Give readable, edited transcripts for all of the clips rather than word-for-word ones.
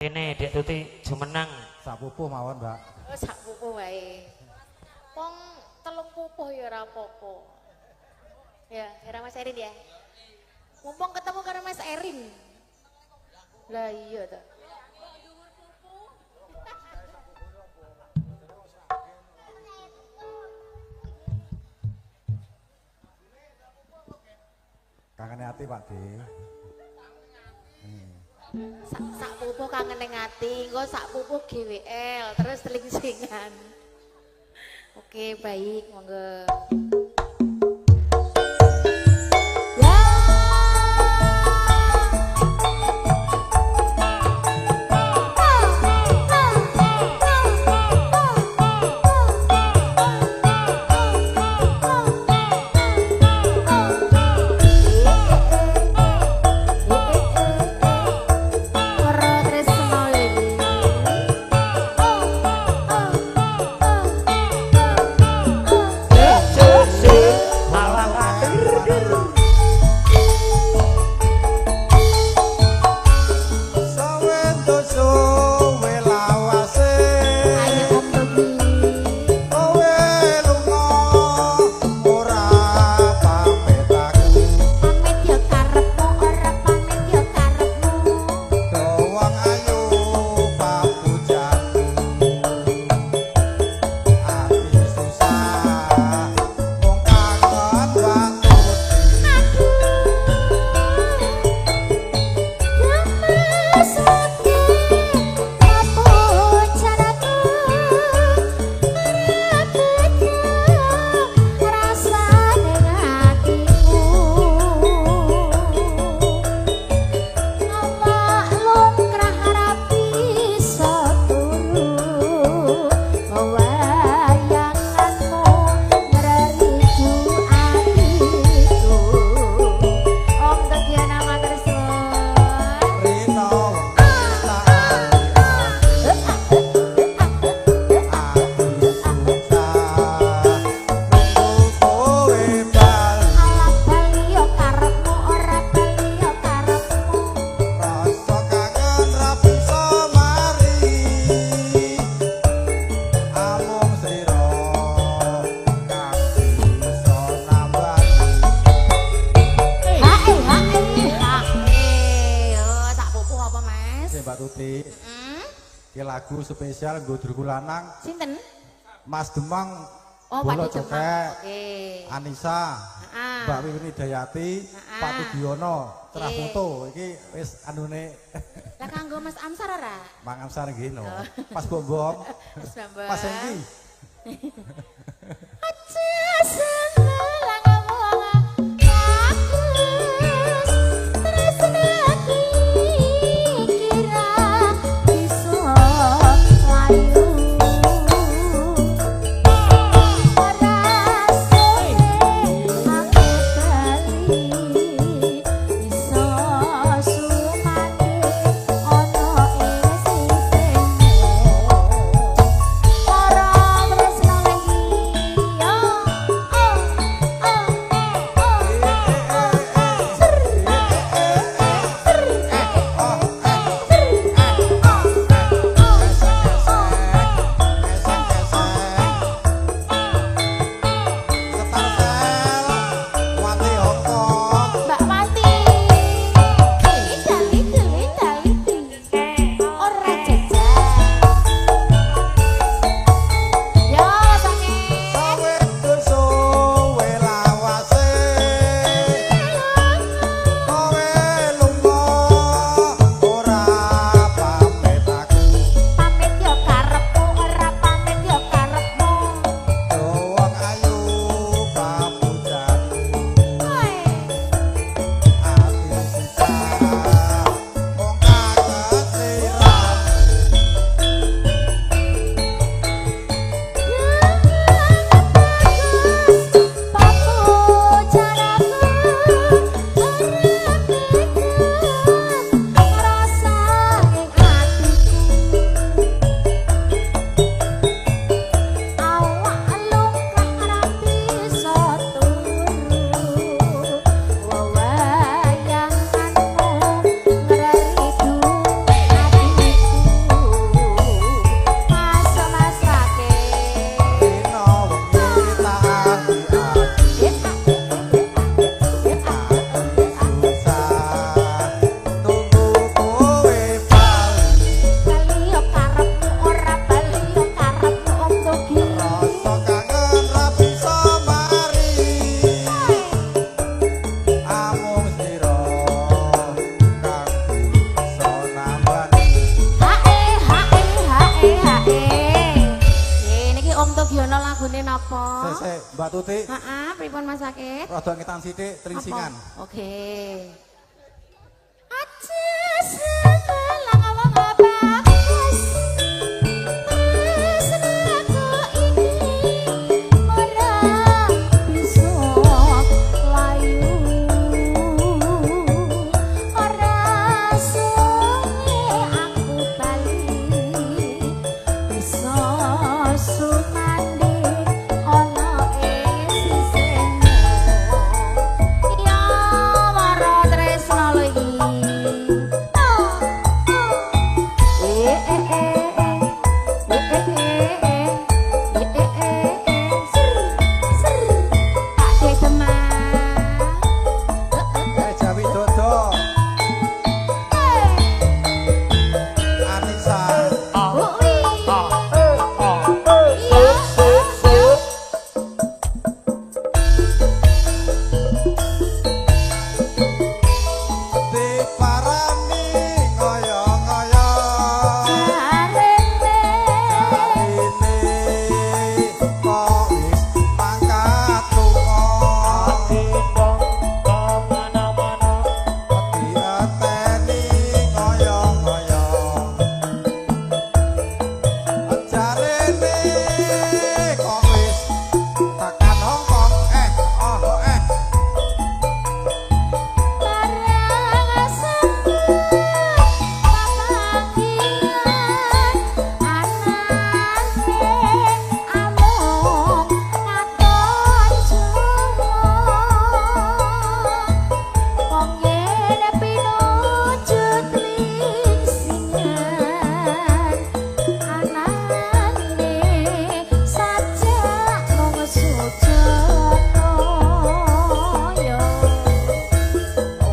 Ini Dek Tuti jumeneng sak pupuh mawon, Mbak. Oh, sak pupuh wae. Wong telung pupuh ya ora apa-apa. Ya, kira Mas Erin ya. Mumpung ketemu karo Mas Erin. Lah iya ta. Kangane ati, Pak De. Sak pupuh kangen ning ati, engko sak pupuh GWL, terus telingsingan. Oke, baik, monggo. Lagu spesial nggo durku lanang. Sinten? Mas Demang. Oh, Bolo Pak Cokek. Oke. Anissa. Mbak Wiwini Dayati, Pak Tudiono, cerah foto iki wis anune. Lah kanggo Mas Amsar ora? Mang Amsar nggih no. Pas Bombom. Mas Bambang. Pas Engki. Aja semelang ngomong lagune napa? Sesek Mbak Tuti. Heeh, pripun Mas Sakit? Rada ngetan sithik tringsingan. Oke. Aja sebelang wong bagus. Tresnaku ini ora bisa layu. Ora suwe aku bali. Bisa sumandi ana ing sisihmu. Ya mara tresno lagi. Jawi Dodo. Anissa. Diparani ngoyo-ngoyo. Ini kok wis mangkat lunga. Diateni ngoyo-ngoyo. Jarene kok wis tekan Hongkong.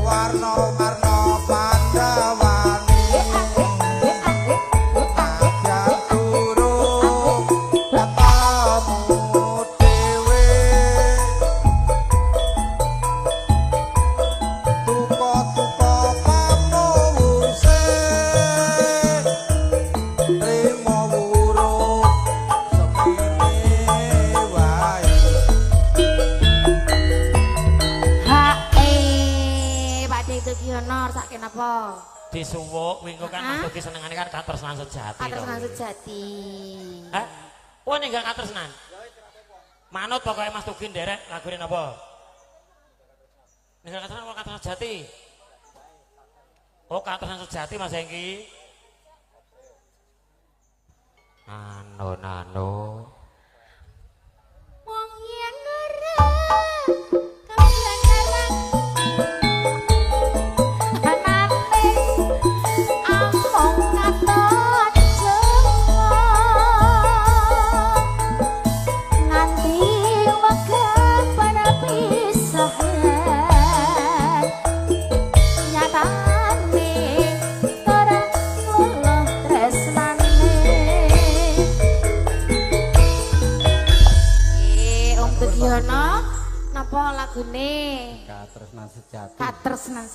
Warna-warna Pandawani. Ajang durung ketemu dhewe. Tuko-tuko pamowuse. Trimo wurung semene wae. Pak Dek Honor saking apa? Disuwuk wingi kan Mas Tuki senengane kan katresnan sejati. Katresnan sejati. Oh ninggal katresnan. Manut pokoke Mas Tuki nderek lagune napa? Ninggal katresnan apa katresnan sejati? Oh katresnan sejati Mas Hengki. Nano. Wong yen ora kabeneran anane among katon nganti wega para pisahan nyatane ora luluh tresnane. Om Tugiono napa lagune? Katresnan sejati. Katresnan